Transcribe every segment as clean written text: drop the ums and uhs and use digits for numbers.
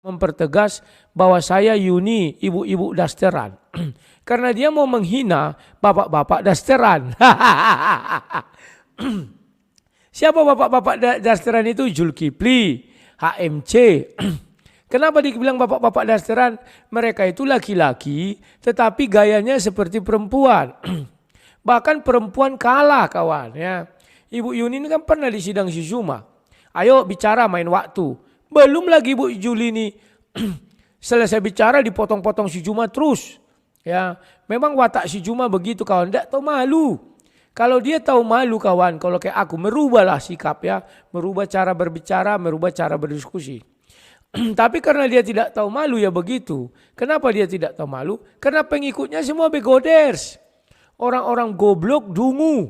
mempertegas bahwa saya Yuni, ibu-ibu dasteran. Karena dia mau menghina bapak-bapak dasteran. Siapa bapak-bapak dasteran itu? Zulkifli, HMC. Kenapa dibilang bapak-bapak dasteran? Mereka itu laki-laki tetapi gayanya seperti perempuan. Bahkan perempuan kalah kawan ya. Ibu Yuni ini kan pernah di sidang si Zuma. Ayo bicara main waktu. Belum lagi Ibu Juli ini selesai bicara dipotong-potong si Juma terus. Ya, memang watak si Juma begitu kawan, tidak tahu malu. Kalau dia tahu malu kawan, kalau kayak aku merubahlah sikap ya, merubah cara berbicara, merubah cara berdiskusi. Tapi karena dia tidak tahu malu ya begitu. Kenapa dia tidak tahu malu? Karena pengikutnya semua begoders. Orang-orang goblok dungu.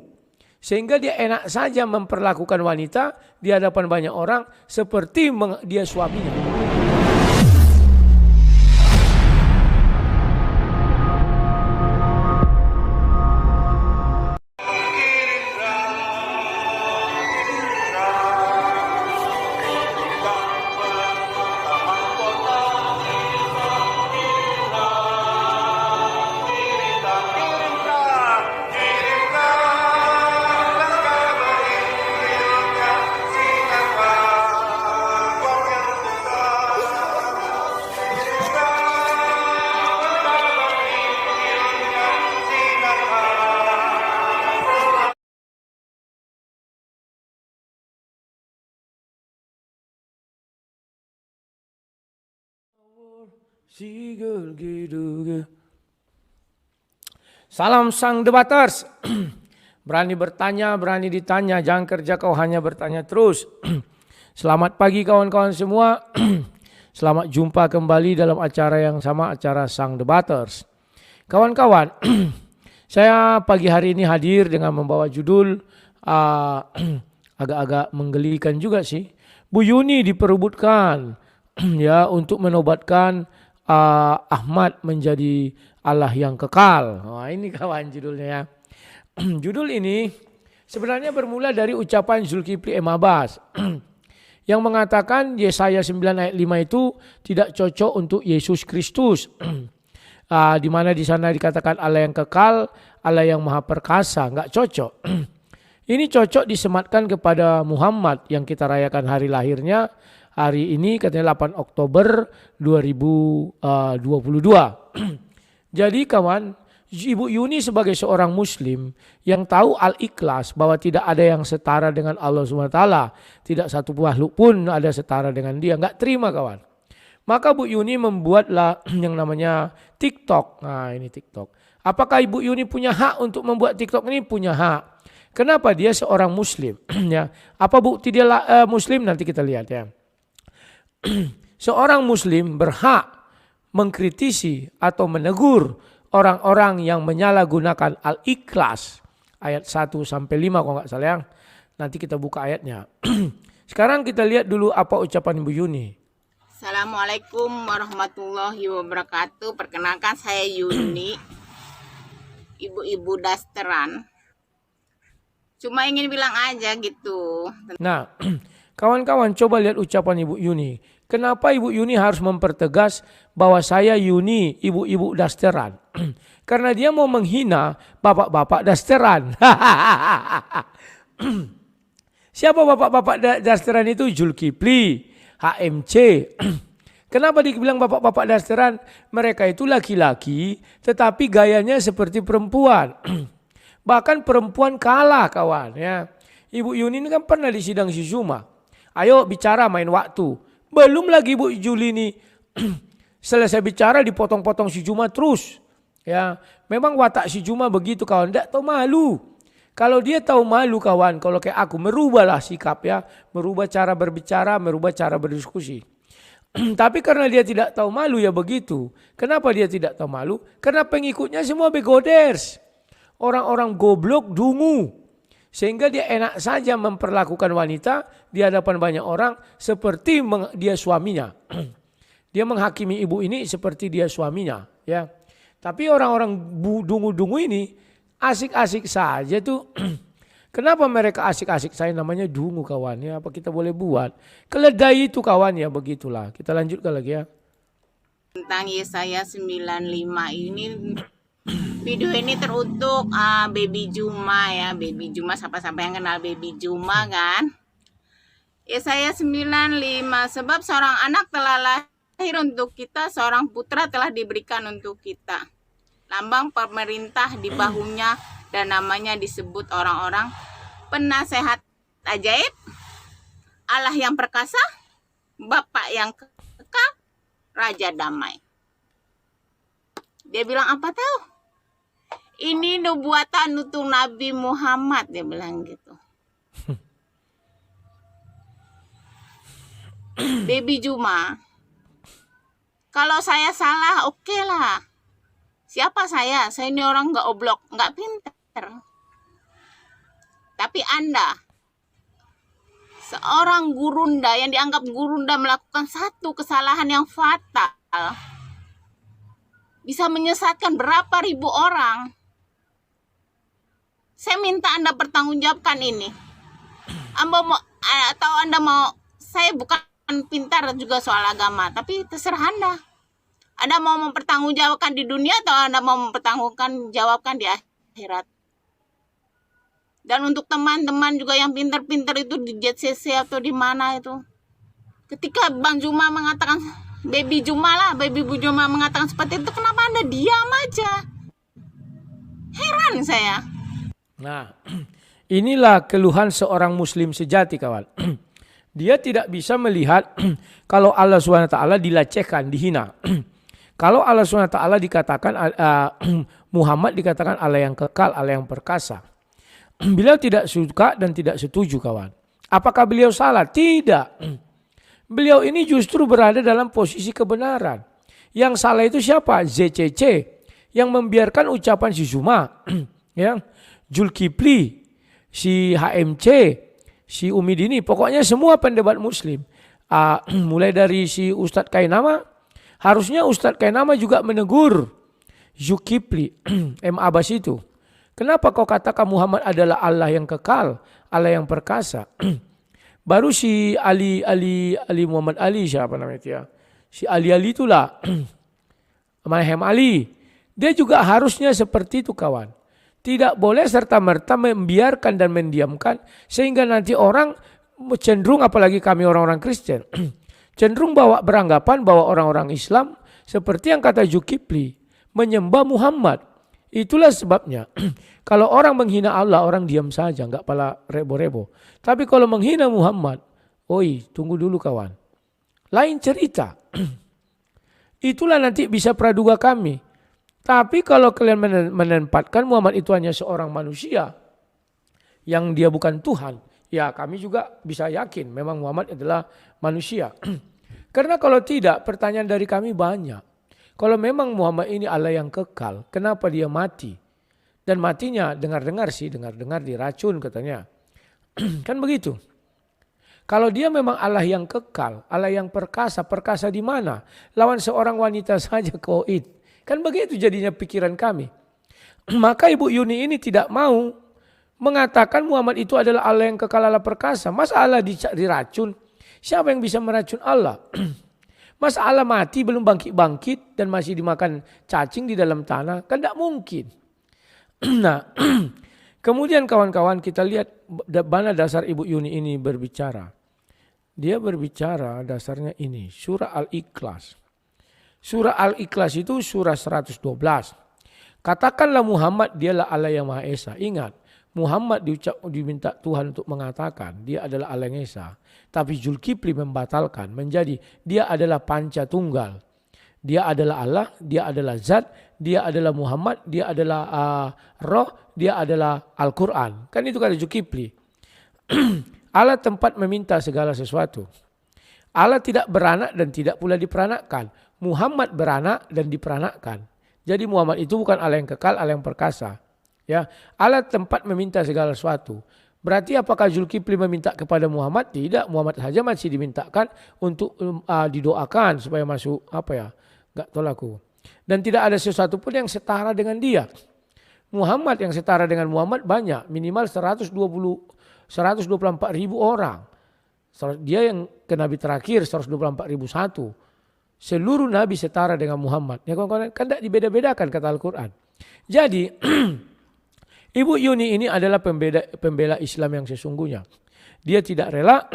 Sehingga dia enak saja memperlakukan wanita di hadapan banyak orang seperti dia suaminya. Salam sang debaters. Berani bertanya, berani ditanya. Jangan kerja kau hanya bertanya terus. Selamat pagi kawan-kawan semua. Selamat jumpa kembali dalam acara yang sama, acara sang debaters. Kawan-kawan, saya pagi hari ini hadir dengan membawa judul agak-agak menggelikan juga sih. Bu Yuni diperebutkan ya untuk menobatkan Ahmad menjadi Allah yang kekal. Wah, ini kawan judulnya ya. Judul ini sebenarnya bermula dari ucapan Zulkifli M. Abbas yang mengatakan Yesaya 9 ayat 5 itu tidak cocok untuk Yesus Kristus. Di mana di sana dikatakan Allah yang kekal, Allah yang maha perkasa, enggak cocok. Ini cocok disematkan kepada Muhammad yang kita rayakan hari lahirnya hari ini katanya 8 Oktober 2022. Jadi kawan, Ibu Yuni sebagai seorang muslim yang tahu al-ikhlas bahwa tidak ada yang setara dengan Allah SWT, tidak satu makhluk pun ada setara dengan dia, enggak terima kawan. Maka Bu Yuni membuatlah yang namanya TikTok. Nah, ini TikTok. Apakah Ibu Yuni punya hak untuk membuat TikTok ini? Punya hak. Kenapa? Dia seorang muslim. Ya. Apa bukti dia muslim? Nanti kita lihat ya. Seorang muslim berhak mengkritisi atau menegur orang-orang yang menyalahgunakan al-ikhlas. Ayat 1 sampai 5 kalau enggak salah ya. Nanti kita buka ayatnya. Sekarang kita lihat dulu apa ucapan Ibu Yuni. Assalamualaikum warahmatullahi wabarakatuh. Perkenalkan saya Yuni, ibu-ibu dasteran. Cuma ingin bilang aja gitu. Nah, kawan-kawan coba lihat ucapan Ibu Yuni. Kenapa Ibu Yuni harus mempertegas bahwa saya Yuni, ibu-ibu dasteran? Karena dia mau menghina bapak-bapak dasteran. Siapa bapak-bapak dasteran itu? Zulkifli, HMC. Kenapa dibilang bapak-bapak dasteran? Mereka itu laki-laki tetapi gayanya seperti perempuan. Bahkan perempuan kalah kawan ya. Ibu Yuni ini kan pernah di sidang si Zuma. Ayo bicara main waktu. Belum lagi Bu Juli ini selesai bicara dipotong-potong si Juma terus. Ya, memang watak si Juma begitu kawan, tidak tahu malu. Kalau dia tahu malu kawan, kalau kayak aku merubahlah sikap ya, merubah cara berbicara, merubah cara berdiskusi. Tapi karena dia tidak tahu malu ya begitu. Kenapa dia tidak tahu malu? Karena pengikutnya semua begoders. Orang-orang goblok dungu. Sehingga dia enak saja memperlakukan wanita di hadapan banyak orang seperti dia suaminya. Dia menghakimi ibu ini seperti dia suaminya. Ya. Tapi orang-orang dungu-dungu ini asik-asik saja tuh. Kenapa mereka asik-asik saya namanya dungu kawan ya, apa kita boleh buat? Keledai itu kawan ya, begitulah. Kita lanjutkan lagi ya. Tentang Yesaya 95 ini, video ini teruntuk Baby Juma ya. Baby Juma, siapa-siapa yang kenal Baby Juma kan? Yesaya 95, sebab seorang anak telah lahir untuk kita, seorang putra telah diberikan untuk kita. Lambang pemerintah di bahunya dan namanya disebut orang-orang penasehat ajaib, Allah yang perkasa, Bapa yang kekal, Raja damai. Dia bilang apa tahu? Ini nubuatan untuk Nabi Muhammad, dia bilang gitu. Baby Juma, kalau saya salah oke lah. Siapa saya? Saya ini orang nggak oblok, nggak pintar. Tapi Anda, seorang gurunda yang dianggap gurunda melakukan satu kesalahan yang fatal, bisa menyesatkan berapa ribu orang. Saya minta Anda pertanggungjawabkan ini. Anda mau, saya bukan pintar juga soal agama, tapi terserah Anda. Anda mau mempertanggungjawabkan di dunia atau Anda mau mempertanggungjawabkan di akhirat. Dan untuk teman-teman juga yang pintar-pintar itu di JCC atau di mana itu. Ketika Bang Juma mengatakan, Baby Juma mengatakan seperti itu, kenapa Anda diam aja? Heran saya. Nah, inilah keluhan seorang muslim sejati kawan. Dia tidak bisa melihat kalau Allah SWT dilecehkan, dihina. Kalau Allah SWT dikatakan, Muhammad dikatakan Allah yang kekal, Allah yang perkasa. Beliau tidak suka dan tidak setuju kawan. Apakah beliau salah? Tidak. Beliau ini justru berada dalam posisi kebenaran. Yang salah itu siapa? ZCC. Yang membiarkan ucapan si Zuma, ya, Zulkifli, si HMC, si Umi Dini. Pokoknya semua pendebat muslim. Mulai dari si Ustadz Kainama. Harusnya Ustadz Kainama juga menegur Zulkifli, M. Abbas itu. Kenapa kau katakan Muhammad adalah Allah yang kekal, Allah yang perkasa? Baru si Ali Muhammad Ali, siapa namanya itu ya? Si Ali itulah, Mahem Ali. Dia juga harusnya seperti itu kawan. Tidak boleh serta-merta membiarkan dan mendiamkan sehingga nanti orang cenderung, apalagi kami orang-orang Kristen, cenderung beranggapan bahwa orang-orang Islam seperti yang kata Zulkifli menyembah Muhammad. Itulah sebabnya kalau orang menghina Allah, orang diam saja, enggak pala rebo-rebo. Tapi kalau menghina Muhammad, oi, tunggu dulu kawan. Lain cerita. Itulah nanti bisa praduga kami. Tapi kalau kalian menempatkan Muhammad itu hanya seorang manusia yang dia bukan Tuhan, ya kami juga bisa yakin memang Muhammad adalah manusia. Karena kalau tidak, pertanyaan dari kami banyak. Kalau memang Muhammad ini Allah yang kekal, kenapa dia mati? Dan matinya dengar-dengar diracun katanya. Kan begitu. Kalau dia memang Allah yang kekal, Allah yang perkasa, perkasa di mana? Lawan seorang wanita saja koid. Kan begitu jadinya pikiran kami. Maka Ibu Yuni ini tidak mau mengatakan Muhammad itu adalah Allah yang kekal, Allah perkasa. Masa Allah diracun? Siapa yang bisa meracun Allah? Masa Allah mati belum bangkit-bangkit dan masih dimakan cacing di dalam tanah? Kan tidak mungkin. Nah, kemudian kawan-kawan kita lihat mana dasar Ibu Yuni ini berbicara. Dia berbicara dasarnya ini, surah Al-Ikhlas. Surah Al-Ikhlas itu surah 112. Katakanlah Muhammad dialah Allah yang Maha Esa. Ingat, Muhammad diminta Tuhan untuk mengatakan dia adalah Allah yang Esa. Tapi Zulkifli membatalkan menjadi dia adalah panca tunggal. Dia adalah Allah, dia adalah Zat, dia adalah Muhammad, dia adalah Roh, dia adalah Al-Quran. Kan itu kata Zulkifli. Allah tempat meminta segala sesuatu. Allah tidak beranak dan tidak pula diperanakkan. Muhammad beranak dan diperanakkan. Jadi Muhammad itu bukan Allah yang kekal, Allah yang perkasa. Ya, Allah tempat meminta segala sesuatu. Berarti apakah Zulkifli meminta kepada Muhammad? Tidak, Muhammad saja masih dimintakan untuk didoakan supaya masuk enggak tahu aku. Dan tidak ada sesuatu pun yang setara dengan dia. Muhammad yang setara dengan Muhammad banyak, minimal 124 ribu orang. Dia yang ke nabi terakhir 124.001. Seluruh nabi setara dengan Muhammad. Ya kawan-kawan, kan tidak dibeda-bedakan kata Al-Quran. Jadi Ibu Yuni ini adalah pembela Islam yang sesungguhnya. Dia tidak rela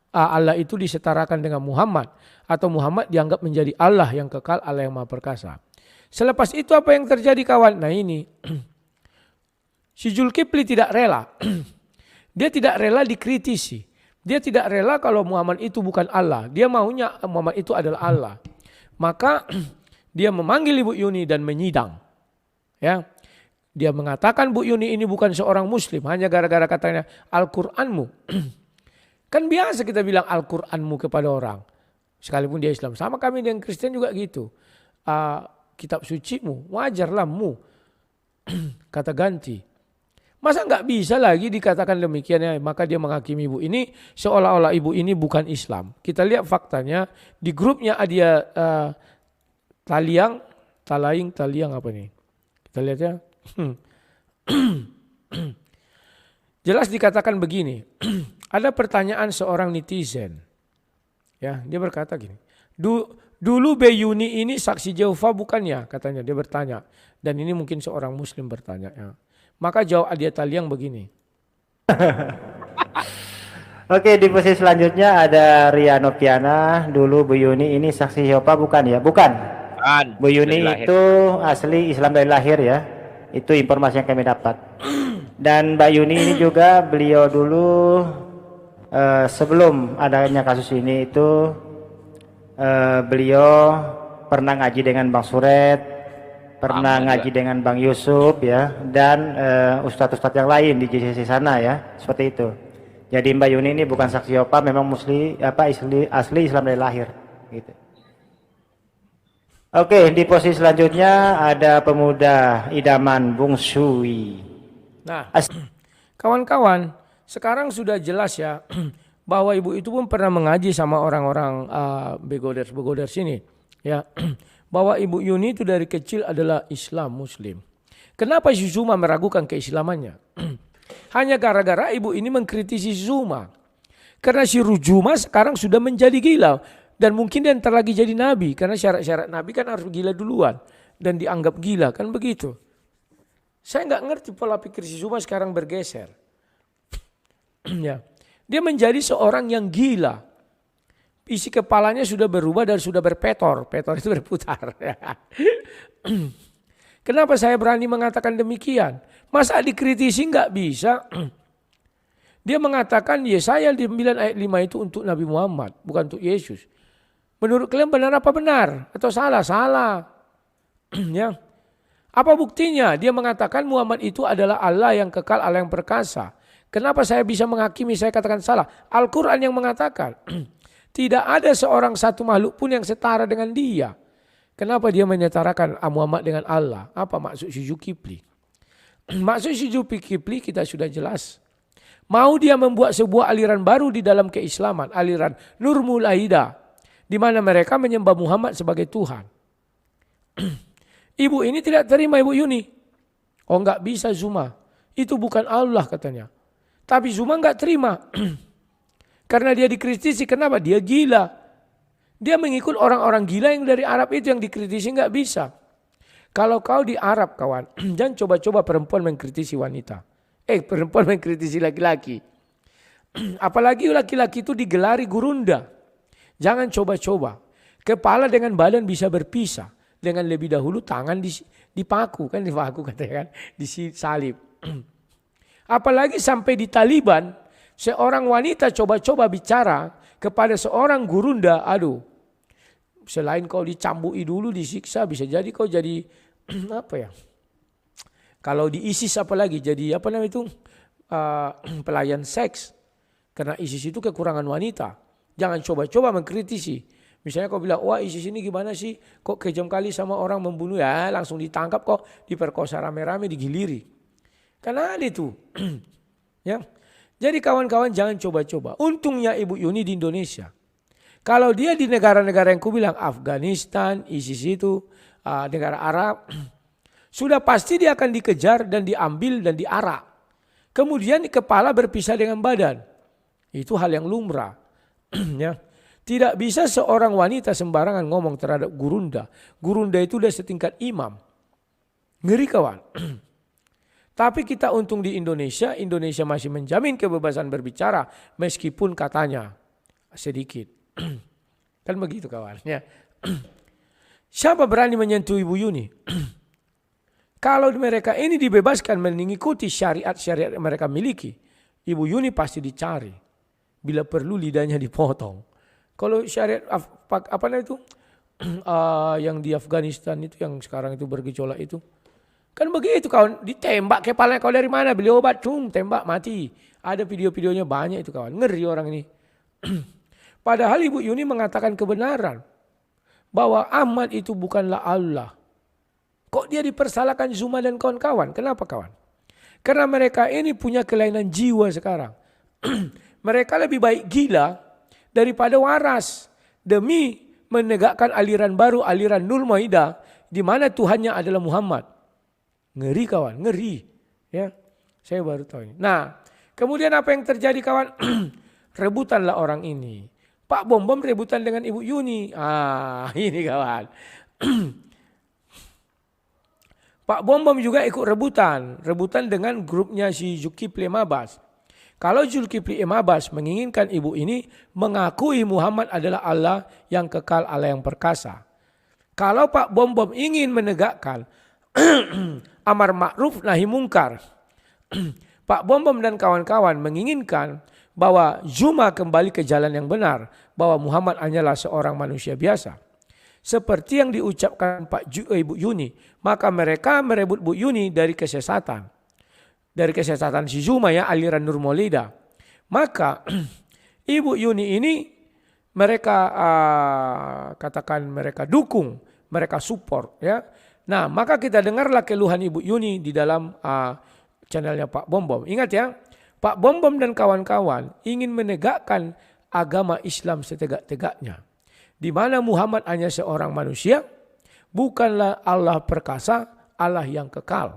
Allah itu disetarakan dengan Muhammad. Atau Muhammad dianggap menjadi Allah yang kekal, Allah yang maha perkasa. Selepas itu apa yang terjadi kawan? Nah ini, si Zulkifli tidak rela. Dia tidak rela dikritisi. Dia tidak rela kalau Muhammad itu bukan Allah. Dia maunya Muhammad itu adalah Allah. Maka dia memanggil Ibu Yuni dan menyidang. Ya, dia mengatakan Bu Yuni ini bukan seorang muslim hanya gara-gara katanya Al-Qur'anmu. Kan biasa kita bilang Al-Qur'anmu kepada orang. Sekalipun dia Islam. Sama kami dengan Kristen juga gitu. Kitab sucimu, wajarlah mu. Kata ganti. Masa nggak bisa lagi dikatakan demikian ya? Maka dia menghakimi ibu ini seolah-olah ibu ini bukan Islam. Kita lihat faktanya di grupnya dia taliang apa nih? Kita lihat ya. Jelas dikatakan begini. Ada pertanyaan seorang netizen. Ya, dia berkata gini. Dulu Bayuni ini saksi Jehovah bukannya? Katanya dia bertanya. Dan ini mungkin seorang muslim bertanya ya. Maka jawab Adia Taliang begini. Oke, di posisi selanjutnya ada Ria Nopiana. Dulu Bu Yuni ini saksi Jehovah bukan ya? Bukan. Bu Yuni itu asli Islam dari lahir ya. Itu informasi yang kami dapat. Dan Mbak Yuni ini juga beliau dulu sebelum adanya kasus ini itu beliau pernah ngaji dengan Bang Suret, pernah ngaji dengan Bang Yusuf ya, dan ustadz-ustadz yang lain di JCC sana ya, seperti itu. Jadi Mbak Yuni ini bukan saksi Jehovah, memang asli Islam dari lahir gitu. Oke, di posisi selanjutnya ada pemuda idaman Bung Sui. Nah, kawan-kawan, sekarang sudah jelas ya bahwa ibu itu pun pernah mengaji sama orang-orang begoders ini ya. Bahwa Ibu Yuni itu dari kecil adalah Islam Muslim. Kenapa si Zuma meragukan keislamannya? Hanya gara-gara ibu ini mengkritisi Zuma. Karena si Zuma sekarang sudah menjadi gila. Dan mungkin dia ntar lagi jadi nabi. Karena syarat-syarat nabi kan harus gila duluan. Dan dianggap gila, kan begitu. Saya nggak ngerti pola pikir si Zuma sekarang bergeser. Ya. Dia menjadi seorang yang gila. Isi kepalanya sudah berubah dan sudah berpetor. Petor itu berputar. Kenapa saya berani mengatakan demikian? Masa dikritisi nggak bisa? Dia mengatakan Yesaya 9 ayat 5 itu untuk Nabi Muhammad, bukan untuk Yesus. Menurut kalian benar apa benar? Atau salah? Salah. Ya. Apa buktinya? Dia mengatakan Muhammad itu adalah Allah yang kekal, Allah yang perkasa. Kenapa saya bisa menghakimi, saya katakan salah? Al-Quran yang mengatakan. Tidak ada seorang satu makhluk pun yang setara dengan dia. Kenapa dia menyetarakan Muhammad dengan Allah? Apa maksud si Zulkifli? Maksud si Zulkifli kita sudah jelas. Mau dia membuat sebuah aliran baru di dalam keislaman. Aliran Nur Mulaidah. Di mana mereka menyembah Muhammad sebagai Tuhan. Ibu ini tidak terima Ibu Yuni. Oh enggak bisa Zuma. Itu bukan Allah katanya. Tapi Zuma enggak terima. Karena dia dikritisi. Kenapa? Dia gila. Dia mengikut orang-orang gila yang dari Arab itu yang dikritisi enggak bisa. Kalau kau di Arab kawan. Jangan coba-coba perempuan mengkritisi wanita. Perempuan mengkritisi laki-laki. Apalagi laki-laki itu digelari gurunda. Jangan coba-coba. Kepala dengan badan bisa berpisah. Dengan lebih dahulu tangan dipaku. Kan dipaku katanya kan. Disalib. Apalagi sampai di Taliban. Seorang wanita coba-coba bicara kepada seorang gurunda. Aduh. Selain kau dicambui dulu, disiksa. Bisa jadi kau jadi apa ya. Kalau di ISIS apalagi. Jadi apa namanya itu. Pelayan seks. Karena ISIS itu kekurangan wanita. Jangan coba-coba mengkritisi. Misalnya kau bilang, wah ISIS ini gimana sih? Kok kejam kali sama orang membunuh ya? Langsung ditangkap kok, diperkosa rame-rame, digiliri. Karena ada itu. Ya. Jadi kawan-kawan jangan coba-coba. Untungnya Ibu Yuni di Indonesia. Kalau dia di negara-negara yang ku bilang, Afghanistan, ISIS itu, negara Arab. sudah pasti dia akan dikejar dan diambil dan diarak. Kemudian kepala berpisah dengan badan. Itu hal yang lumrah. Ya. Tidak bisa seorang wanita sembarangan ngomong terhadap gurunda. Gurunda itu udah setingkat imam. Ngeri kawan. Tapi kita untung di Indonesia. Indonesia masih menjamin kebebasan berbicara. Meskipun katanya sedikit. Kan begitu kawan. Ya. Siapa berani menyentuh Ibu Yuni? Kalau mereka ini dibebaskan mengikuti syariat-syariat yang mereka miliki, Ibu Yuni pasti dicari. Bila perlu lidahnya dipotong. Kalau syariat apa itu yang di Afghanistan itu yang sekarang itu bergejolak itu, kan begitu kawan, ditembak kepalanya. Kau dari mana? Beli obat, tembak mati. Ada video-videonya banyak itu kawan. Ngeri orang ini. Padahal Ibu Yuni mengatakan kebenaran bahwa Ahmad itu bukanlah Allah. Kok dia dipersalahkan Zuma dan kawan-kawan? Kenapa kawan? Karena mereka ini punya kelainan jiwa sekarang. Mereka lebih baik gila daripada waras. Demi menegakkan aliran baru, aliran Nur Maidah, di mana Tuhannya adalah Muhammad. Ngeri kawan, ngeri. Ya, saya baru tahu ini. Nah, kemudian apa yang terjadi kawan? Rebutanlah orang ini. Pak Bom Bom rebutan dengan Ibu Yuni. Ini kawan. Pak Bom Bom juga ikut rebutan dengan grupnya si Zulkifli Mabas. Kalau Zulkifli Mabas menginginkan ibu ini mengakui Muhammad adalah Allah yang kekal, Allah yang perkasa. Kalau Pak Bom Bom ingin menegakkan amar ma'ruf nahi mungkar, Pak Bom Bom dan kawan-kawan menginginkan bahwa Zuma kembali ke jalan yang benar, bahwa Muhammad hanyalah seorang manusia biasa. Seperti yang diucapkan Ibu Yuni, maka mereka merebut Bu Yuni dari kesesatan. Dari kesesatan si Zuma ya, aliran Nur Maidah. Maka Ibu Yuni ini mereka katakan mereka dukung, mereka support ya. Nah, maka kita dengarlah keluhan Ibu Yuni di dalam channelnya Pak Bom Bom. Ingat ya, Pak Bom Bom dan kawan-kawan ingin menegakkan agama Islam setegak-tegaknya. Di mana Muhammad hanya seorang manusia, bukanlah Allah perkasa, Allah yang kekal.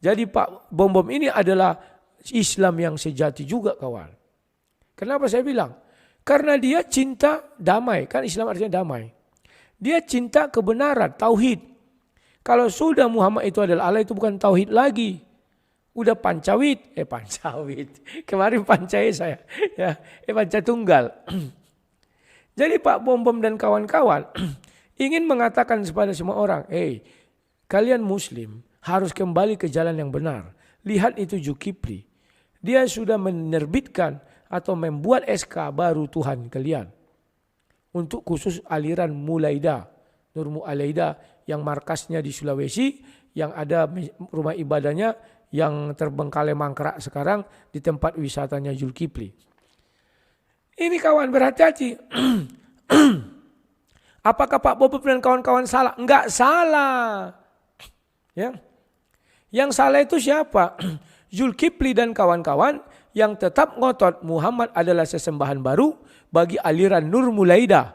Jadi Pak Bom Bom ini adalah Islam yang sejati juga kawan. Kenapa saya bilang? Karena dia cinta damai, kan Islam artinya damai. Dia cinta kebenaran, tauhid. Kalau sudah Muhammad itu adalah Allah, itu bukan tauhid lagi. Udah pancawit, kemarin pancai saya, ya, pancatunggal. Jadi Pak Bom Bom dan kawan-kawan ingin mengatakan kepada semua orang, kalian Muslim harus kembali ke jalan yang benar. Lihat itu Zulkifli, dia sudah menerbitkan atau membuat SK baru Tuhan kalian untuk khusus aliran Mulaidah, Nur Mulaidah yang markasnya di Sulawesi, yang ada rumah ibadahnya yang terbengkalai mangkrak sekarang di tempat wisatanya Zulkifli. Ini kawan berhati-hati. Apakah Pak Bom dan kawan-kawan salah? Enggak salah. Ya. Yang salah itu siapa? Zulkifli dan kawan-kawan yang tetap ngotot Muhammad adalah sesembahan baru bagi aliran Nur Mulaidah.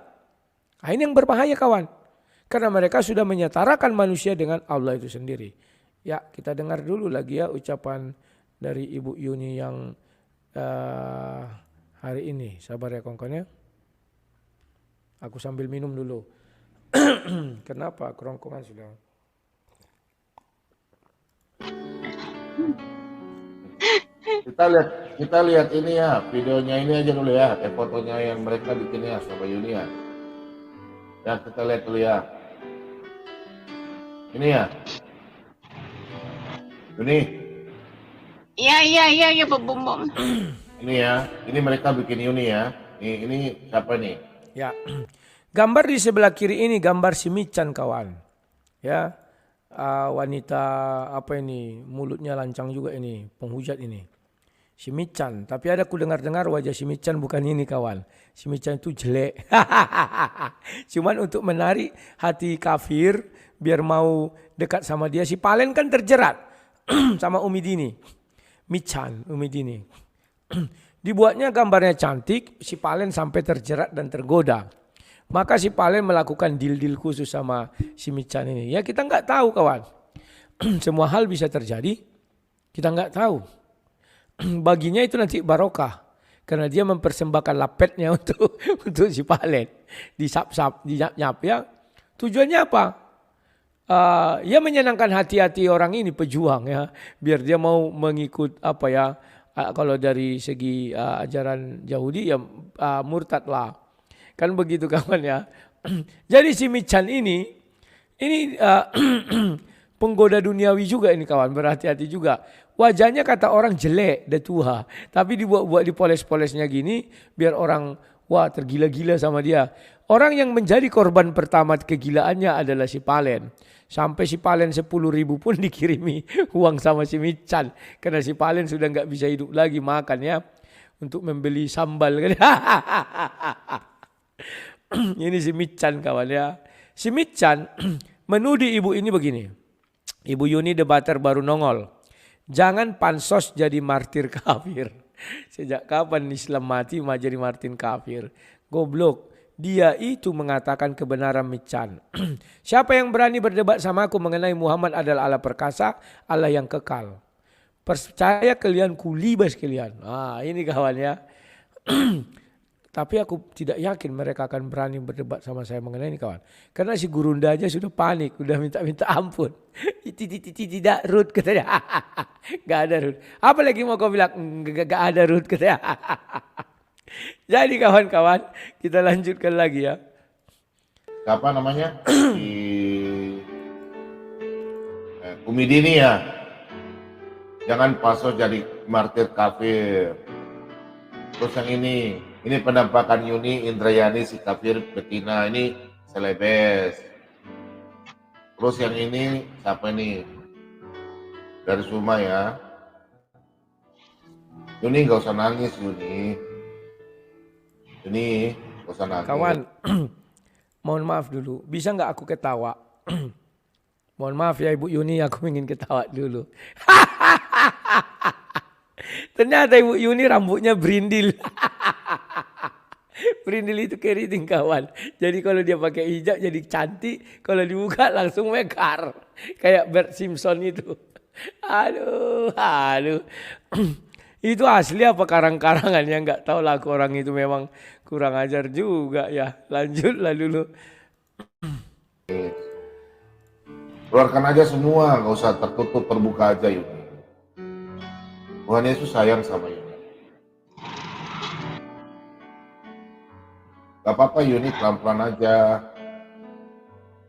Nah, ini yang berbahaya kawan. Karena mereka sudah menyetarakan manusia dengan Allah itu sendiri. Ya, kita dengar dulu lagi ya ucapan dari Ibu Yuni yang hari ini. Sabar ya kawan-kawan ya. Aku sambil minum dulu. Kenapa kerongkongan sudah? Kita lihat ini ya, videonya ini aja dulu ya, fotonya yang mereka bikin ya sama Yuni ya. Ya kita lihat dulu ya. Ini ya. Yuni. Iya Pak Bom Bom. Ini ya, ini mereka bikin Yuni ya. Ini siapa nih? Ya, gambar di sebelah kiri ini gambar si Mican kawan. Ya, wanita apa ini, mulutnya lancang juga ini, penghujat ini. Si Mican, tapi ada ku dengar-dengar wajah si Mican bukan ini kawan. Si Mican itu jelek. Cuman untuk menarik hati kafir biar mau dekat sama dia. Si Palen kan terjerat sama Umi Dini. Mican, Umi Dini. Dibuatnya gambarnya cantik, si Palen sampai terjerat dan tergoda. Maka si Palen melakukan deal-deal khusus sama si Mican ini. Ya kita nggak tahu kawan. semua hal bisa terjadi, kita nggak tahu. Baginya itu nanti barokah. Karena dia mempersembahkan lapetnya untuk si Palen. Disap-sap, dinyap-nyap ya. Tujuannya apa? Ya menyenangkan hati-hati orang ini, pejuang ya. Biar dia mau mengikut apa ya. Kalau dari segi ajaran Yahudi ya murtad lah. Kan begitu kawan ya. Jadi si Michan ini penggoda duniawi juga ini kawan, berhati-hati juga. Wajahnya kata orang jelek, dah tua. Tapi dibuat dipoles-polesnya gini, biar orang wah tergila-gila sama dia. Orang yang menjadi korban pertama kegilaannya adalah si Palen. Sampai si Palen 10.000 pun dikirimi uang sama si Michan. Karena si Palen sudah nggak bisa hidup lagi makan ya. Untuk membeli sambal. Ini si Michan kawan ya. Si Michan menudih ibu ini begini. Ibu Yuni debater baru nongol. Jangan pansos jadi martir kafir. Sejak kapan Islam mati mau jadi martir kafir? Goblok. Dia itu mengatakan kebenaran Michan. Siapa yang berani berdebat sama aku mengenai Muhammad adalah Allah perkasa, Allah yang kekal. Percaya kalian kulibas kalian. Ini kawan ya. Tapi aku tidak yakin mereka akan berani berdebat sama saya mengenai ini kawan. Karena si Gurunda aja sudah panik, sudah minta ampun. Tidak Ruth katanya. Gak ada Ruth. Apalagi mau kau bilang gak ada Ruth katanya. Jadi kawan-kawan kita lanjutkan lagi ya. Siapa namanya? Umidini ya. Jangan pasos jadi martir kafir. Terus yang ini penampakan Yuni Indrayani si kafir betina, ini selebes. Terus yang ini siapa ini? Dari Suma ya. Yuni nggak usah nangis Yuni. Yuni nggak usah nangis. Kawan, mohon maaf dulu. Bisa nggak aku ketawa? Mohon maaf ya Ibu Yuni, aku ingin ketawa dulu. Ternyata Ibu Yuni rambutnya berindil. Berindil itu keriting kawan. Jadi kalau dia pakai hijab jadi cantik. Kalau dibuka langsung mekar. Kayak Bert Simpson itu. Aduh. Itu asli apa karang-karangan yang nggak tahu lah, orang itu memang kurang ajar juga ya. Lanjutlah dulu. Keluarkan aja semua, nggak usah tertutup, terbuka aja Yuni. Tuhan Yesus sayang sama Yuni. Gak apa-apa Yuni, pelan-pelan aja.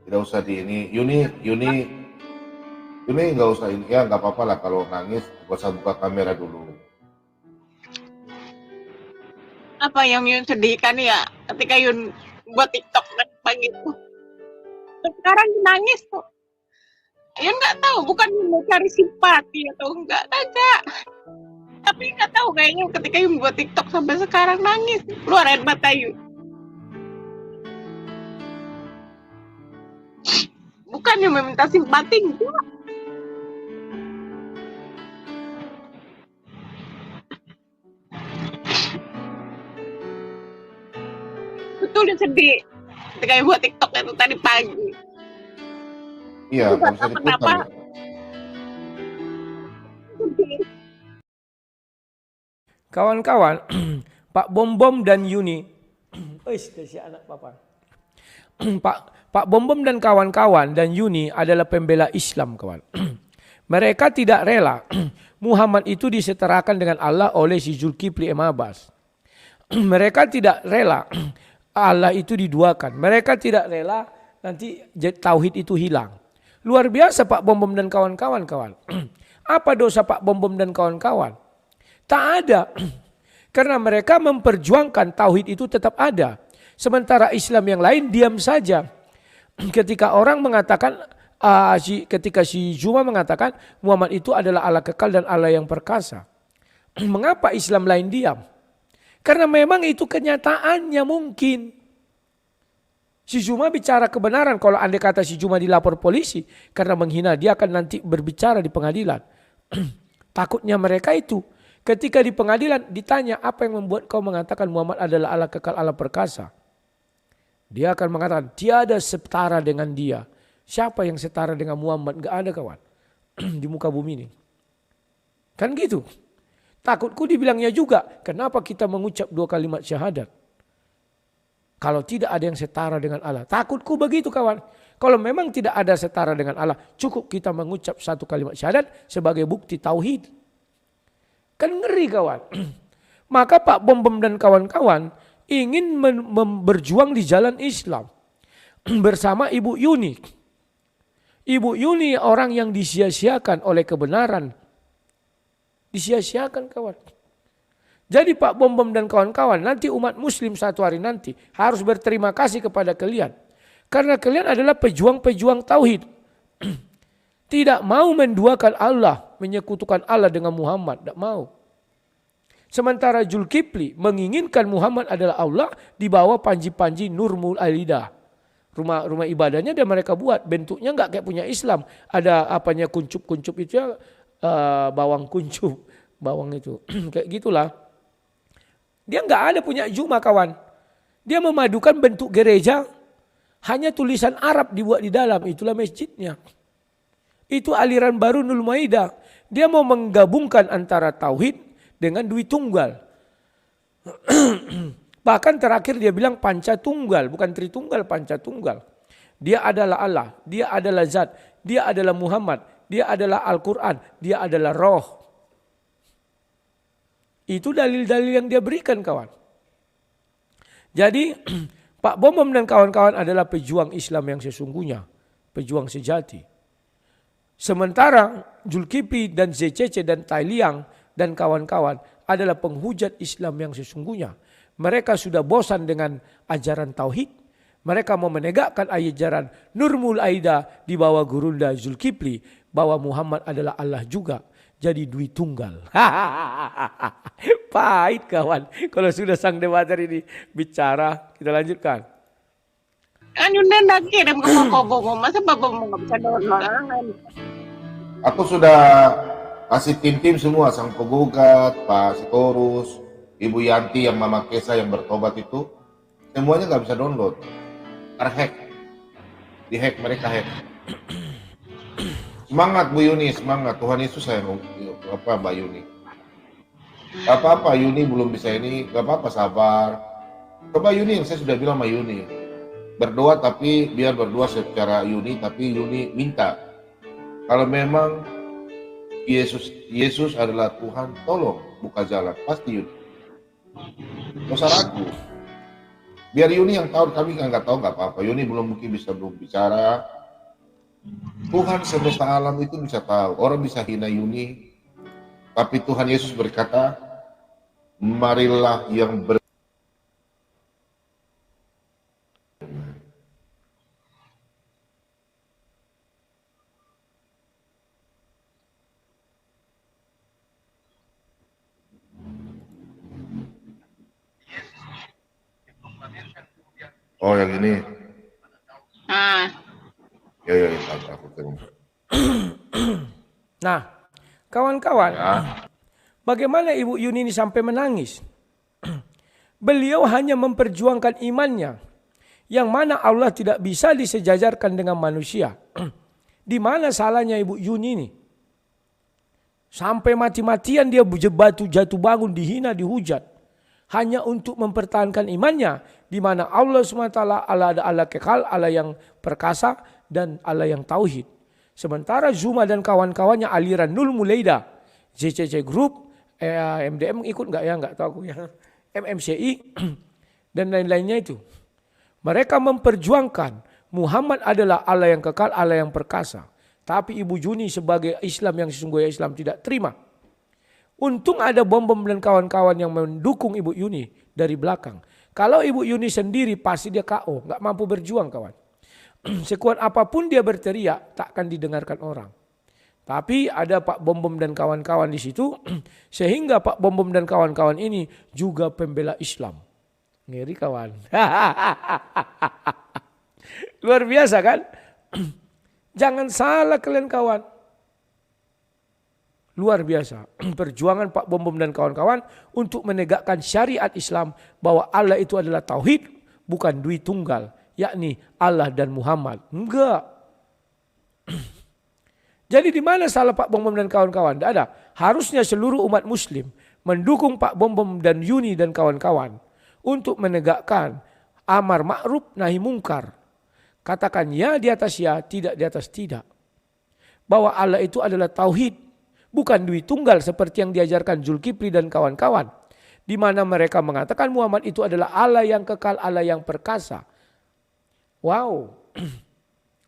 Tidak usah di ini. Yuni nggak usah ini. Ya nggak apa-apa lah kalau nangis. Gak usah buka kamera dulu. Apa yang Yun sedihkan ya ketika Yun buat TikTok dan pagi itu. Sekarang nangis kok. Yun nggak tahu, bukan Yun mau cari simpati atau enggak. Tapi nggak tahu kayaknya ketika Yun buat TikTok sampai sekarang nangis. Keluar air mata Yun. Bukan yang meminta simpati gitu. Betul sedih ketika buat TikTok itu tadi pagi. Iya, nggak bisa diputar. Kawan-kawan, Pak Bom dan Yuni. Si anak papa. Pak Bom dan kawan-kawan dan Yuni adalah pembela Islam kawan. Mereka tidak rela Muhammad itu disetarakan dengan Allah oleh si Zulkifli M. Abbas. Mereka tidak rela Allah itu diduakan. Mereka tidak rela nanti tauhid itu hilang. Luar biasa Pak Bom dan kawan-kawan kawan. Apa dosa Pak Bom dan kawan-kawan? Tak ada. Karena mereka memperjuangkan tauhid itu tetap ada. Sementara Islam yang lain diam saja. Ketika orang mengatakan, ketika si Juma mengatakan Muhammad itu adalah Allah kekal dan Allah yang perkasa. Mengapa Islam lain diam? Karena memang itu kenyataannya mungkin. Si Juma bicara kebenaran. Kalau andai kata si Juma dilapor polisi karena menghina, dia akan nanti berbicara di pengadilan. Takutnya mereka itu. Ketika di pengadilan ditanya apa yang membuat kau mengatakan Muhammad adalah Allah kekal, Allah perkasa. Dia akan mengatakan tiada setara dengan dia. Siapa yang setara dengan Muhammad? Gak ada kawan. di muka bumi ini. Kan gitu. Takutku dibilangnya juga, kenapa kita mengucap 2 kalimat syahadat? Kalau tidak ada yang setara dengan Allah. Takutku begitu kawan. Kalau memang tidak ada setara dengan Allah, cukup kita mengucap 1 kalimat syahadat sebagai bukti tauhid. Kan ngeri kawan. Maka Pak Bom dan kawan-kawan ingin berjuang di jalan Islam bersama Ibu Yuni. Ibu Yuni orang yang disia-siakan oleh kebenaran. Disia-siakan kawan. Jadi Pak Bom dan kawan-kawan, nanti umat muslim satu hari nanti harus berterima kasih kepada kalian. Karena kalian adalah pejuang-pejuang tauhid. Tidak mau menduakan Allah, menyekutukan Allah dengan Muhammad, tidak mau. Sementara Zulkifli menginginkan Muhammad adalah Allah di bawah panji-panji Nurmul Alida. Rumah ibadahnya dia mereka buat, bentuknya enggak kayak punya Islam. Ada apanya kuncup-kuncup itu ya, bawang kuncup, bawang itu. Kayak gitulah. Dia enggak ada punya Juma kawan. Dia memadukan bentuk gereja, hanya tulisan Arab dibuat di dalam, itulah masjidnya. Itu aliran baru Nurul Maidah. Dia mau menggabungkan antara tauhid dengan duit tunggal. Bahkan terakhir dia bilang panca tunggal, bukan tritunggal, panca tunggal. Dia adalah Allah, dia adalah zat, dia adalah Muhammad, dia adalah Al-Quran, dia adalah roh. Itu dalil-dalil yang dia berikan kawan. Jadi Pak Bom dan kawan-kawan adalah pejuang Islam yang sesungguhnya. Pejuang sejati. Sementara Zulkifli dan ZCC dan Tai Liang dan kawan-kawan adalah penghujat Islam yang sesungguhnya. Mereka sudah bosan dengan ajaran tauhid. Mereka mau menegakkan ajaran Nurmul Aida di bawah gurunda Zulkifli. Bahwa Muhammad adalah Allah juga. Jadi duit tunggal. Pahit kawan. Kalau sudah sang debater ini bicara, kita lanjutkan. Kan udah nak kirim ke Kokobo, masa bapak mau nggak bisa download? Aku sudah kasih tim-tim semua, sang penggugat, Pak Sitorus, Ibu Yanti yang Mama Kesa yang bertobat itu, semuanya nggak bisa download. Terhack, dihack, mereka hack. Semangat Bu Yuni, semangat. Tuhan Yesus sayang Mbak Yuni. Gak apa-apa Yuni belum bisa ini, gak apa-apa sabar. Coba Yuni yang saya sudah bilang sama Yuni. Berdoa tapi biar berdoa secara Yuni, tapi Yuni minta. Kalau memang Yesus adalah Tuhan, tolong buka jalan. Pasti Yuni. Gak usah ragu. Biar Yuni yang tahu, kami nggak tahu nggak apa-apa. Yuni belum bicara. Tuhan semesta alam itu bisa tahu. Orang bisa hina Yuni, tapi Tuhan Yesus berkata, marilah yang Oh yang ini. Ya, aku kirim. Nah, kawan-kawan, bagaimana Ibu Yuni ini sampai menangis? Beliau hanya memperjuangkan imannya, yang mana Allah tidak bisa disejajarkan dengan manusia. Di mana salahnya Ibu Yuni ini? Sampai mati-matian dia jatuh bangun, dihina, dihujat. Hanya untuk mempertahankan imannya, di mana Allah SWT Allah ada Allah kekal, Allah yang perkasa, dan Allah yang tauhid. Sementara Zuma dan kawan-kawannya aliran Nurmul Aida, ZCC Group, MDM ikut nggak ya, nggak tahu aku ya, MMCI dan lain-lainnya itu. Mereka memperjuangkan Muhammad adalah Allah yang kekal, Allah yang perkasa. Tapi Ibu Yuni sebagai Islam yang sesungguhnya Islam tidak terima. Untung ada Bom dan kawan-kawan yang mendukung Ibu Yuni dari belakang. Kalau Ibu Yuni sendiri pasti dia KO, nggak mampu berjuang kawan. Sekuat apapun dia berteriak, takkan didengarkan orang. Tapi ada Pak Bom dan kawan-kawan di situ, sehingga Pak Bom dan kawan-kawan ini juga pembela Islam. Ngeri kawan. Luar biasa kan? Jangan salah kalian kawan. Luar biasa. Perjuangan Pak Bom dan kawan-kawan untuk menegakkan syariat Islam bahwa Allah itu adalah tauhid, bukan duit tunggal. Yakni Allah dan Muhammad. Enggak. Jadi di mana salah Pak Bom Bom dan kawan-kawan? Tidak ada. Harusnya seluruh umat muslim mendukung Pak Bom Bom dan Yuni dan kawan-kawan untuk menegakkan amar ma'ruf nahi mungkar. Katakan ya di atas ya, tidak di atas tidak. Bahwa Allah itu adalah tauhid, bukan dui tunggal seperti yang diajarkan Zulkifli dan kawan-kawan. Di mana mereka mengatakan Muhammad itu adalah Allah yang kekal, Allah yang perkasa. Wow,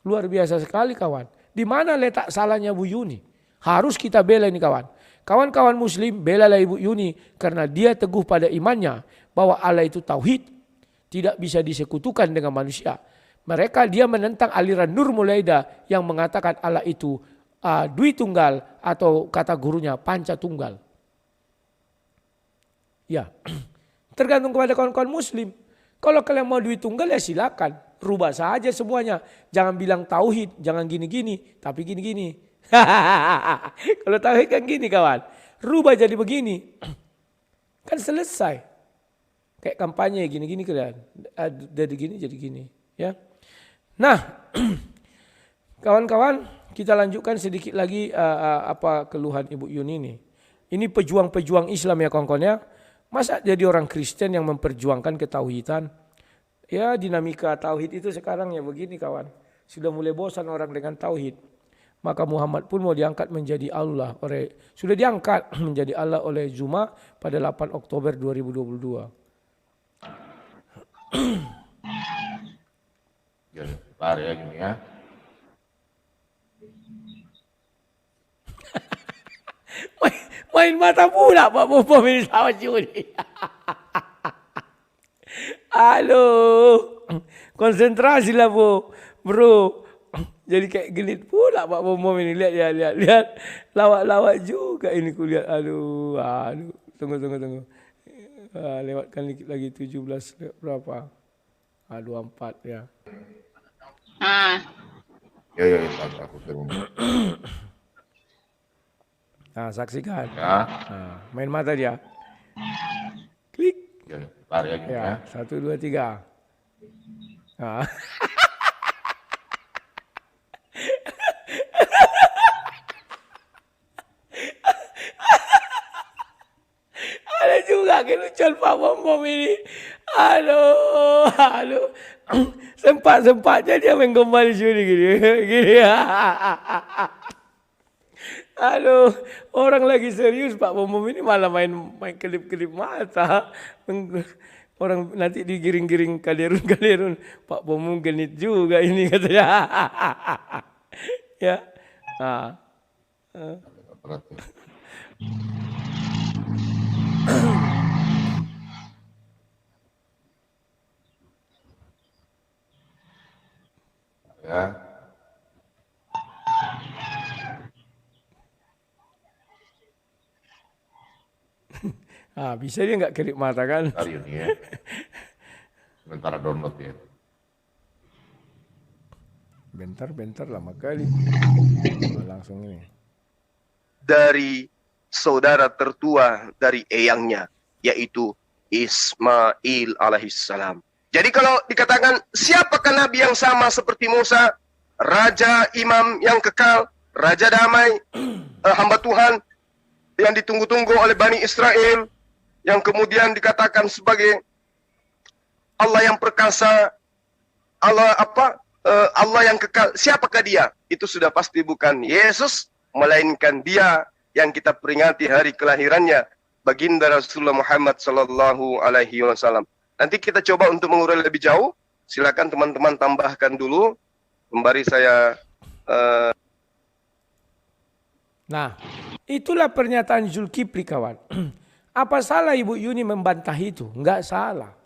luar biasa sekali kawan. Di mana letak salahnya Bu Yuni? Harus kita bela ini kawan. Kawan-kawan muslim belalah Ibu Yuni karena dia teguh pada imannya bahwa Allah itu tauhid, tidak bisa disekutukan dengan manusia. Dia menentang aliran Nur Mulaida yang mengatakan Allah itu dui tunggal atau kata gurunya panca tunggal. Ya, tergantung kepada kawan-kawan muslim. Kalau kalian mau dui tunggal ya silakan. Rubah saja semuanya. Jangan bilang tauhid, jangan gini-gini, tapi gini-gini. Kalau tauhid kan gini kawan. Rubah jadi begini. Kan selesai. Kayak kampanye gini-gini kalian. Dari gini jadi gini. Ya. Nah, kawan-kawan kita lanjutkan sedikit lagi apa keluhan Ibu Yuni ini. Ini pejuang-pejuang Islam ya kawan-kawan ya. Masa jadi orang Kristen yang memperjuangkan ketauhidan? Ya dinamika tauhid itu sekarang ya begini kawan. Sudah mulai bosan orang dengan tauhid. Maka Muhammad pun mau diangkat menjadi Allah. Sudah diangkat menjadi Allah oleh Zuma pada 8 Oktober 2022. Ya, bar ya gini ya. Main mata pula Pak Bom ini sama Juni. Halo, konsentrasi lah bro. Jadi kayak gelit pula Pak Bom ini. Lihat. Lawak juga ini kulihat. Aduh. Tunggu. Lewatkan dikit lagi 17 berapa? 24 ya. Ya, aku terima. Nah, saksikan. Ya. Nah, main mata dia. Klik. Ya, bar ya gini ya. 1, 2, 3. Nah. Ada juga kelucuan Pak Bom ini. Aduh. Sempat-sempatnya dia main kembali sini gini. Aduh, orang lagi serius Pak Bom ini malah main kelip-kelip mata. Orang nanti digiring-giring kaderun. Pak Bom genit juga ini katanya. Ya. Nah. Ya. Bisa dia nggak kelip mata kan? Bentar ini ya. Sebentar download ya. Bentar lama kali. Langsung ini. Dari saudara tertua dari eyangnya, yaitu Ismail alaihissalam. Jadi kalau dikatakan siapakah nabi yang sama seperti Musa, raja imam yang kekal, raja damai, hamba Tuhan yang ditunggu-tunggu oleh Bani Israel, yang kemudian dikatakan sebagai Allah yang perkasa, Allah yang kekal. Siapakah dia? Itu sudah pasti bukan Yesus, melainkan dia yang kita peringati hari kelahirannya, baginda Rasulullah Muhammad sallallahu alaihi wasallam. Nanti kita coba untuk mengurai lebih jauh. Silakan teman-teman tambahkan dulu. Kembali saya. Nah, itulah pernyataan Zulkifli kawan. Apa salah Ibu Yuni membantah itu? Enggak salah.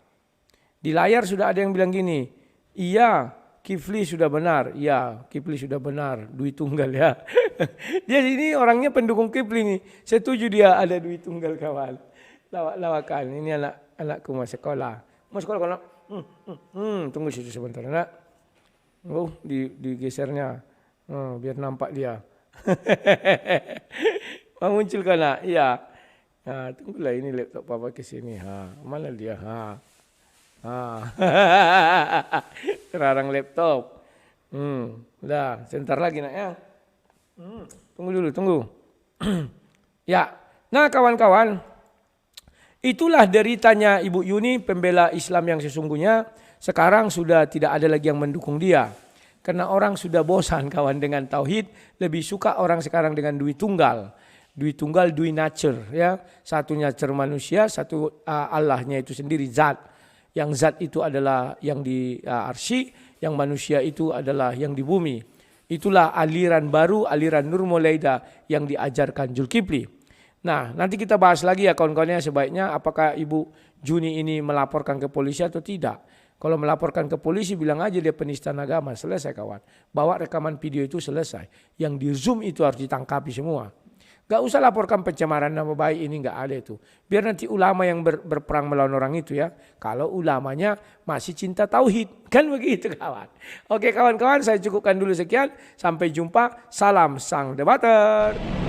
Di layar sudah ada yang bilang gini, iya Kifli sudah benar, iya Kifli sudah benar, duit tunggal ya. Dia ini orangnya pendukung Kifli nih, setuju dia ada duit tunggal kawan. Lawak-lawakan, ini anakku mau sekolah. Mau sekolah kalau tunggu situ sebentar nak. Digesernya, biar nampak dia. Mau muncul kan nak? Iya. Tunggulah ini laptop papa ke sini. Mana dia? Terarang laptop. Udah, sebentar lagi nak ya. Tunggu dulu, tunggu. Ya, nah kawan-kawan, itulah deritanya Ibu Yuni, pembela Islam yang sesungguhnya. Sekarang sudah tidak ada lagi yang mendukung dia. Karena orang sudah bosan kawan dengan tauhid, lebih suka orang sekarang dengan duit tunggal. Duit tunggal, duit nature, ya. Satu nature manusia, satu Allahnya itu sendiri zat. Yang zat itu adalah yang di arsy, yang manusia itu adalah yang di bumi. Itulah aliran baru, aliran Nur Mulaida yang diajarkan Zulkifli. Nah, nanti kita bahas lagi ya kawan-kawannya, sebaiknya apakah Ibu Juni ini melaporkan ke polisi atau tidak. Kalau melaporkan ke polisi, bilang aja dia penistaan agama, selesai kawan. Bawa rekaman video itu selesai. Yang di zoom itu harus ditangkapi semua. Gak usah laporkan pencemaran nama baik, ini gak ada itu. Biar nanti ulama yang berperang melawan orang itu ya. Kalau ulamanya masih cinta tauhid. Kan begitu kawan. Oke kawan-kawan, saya cukupkan dulu sekian. Sampai jumpa. Salam sang debater.